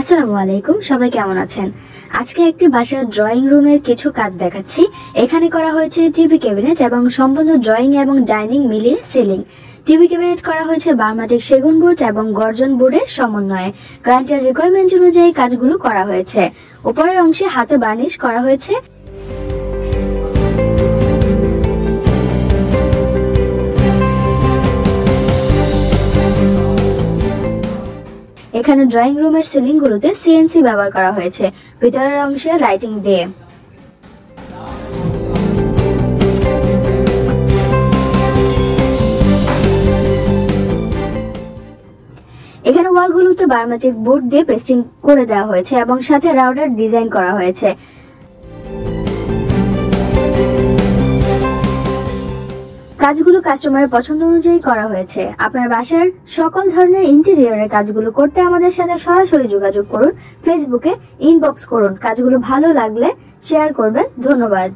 আসসালামু আলাইকুম, সবাই কেমন আছেন? আজকে একটি বাসার ড্রয়িং রুমের কিছু কাজ দেখাচ্ছি। এখানে করা হয়েছে টিভি ক্যাবিনেট এবং সম্পূর্ণ ড্রয়িং এবং ডাইনিং মিলিয়ে সিলিং। টিভি ক্যাবিনেট করা হয়েছে বার্মাটিক সেগুন বোর্ড এবং গর্জন বোর্ডের সমন্বয়ে। ক্লায়েন্টের রিকোয়ারমেন্ট অনুযায়ী কাজগুলো করা হয়েছে। উপরের অংশে হাতে বার্নিশ করা হয়েছে। এখানে ড্রয়িং রুমের সিলিং গুলোতে সিএনসি ব্যবহার করা হয়েছে ভিতরের অংশে লাইটিং দিয়ে। এখানে ওয়ালগুলোতে বায়োমেট্রিক বোর্ড দিয়ে পেস্টিং করে দেওয়া হয়েছে এবং সাথে রাউটার ডিজাইন করা হয়েছে। কাজগুলো কাস্টমারের পছন্দ অনুযায়ী করা হয়েছে। আপনার বাসার সকল ধরনের ইন্টেরিয়রের কাজগুলো করতে আমাদের সাথে সরাসরি যোগাযোগ করুন, ফেসবুকে ইনবক্স করুন। কাজগুলো ভালো লাগলে শেয়ার করবেন। ধন্যবাদ।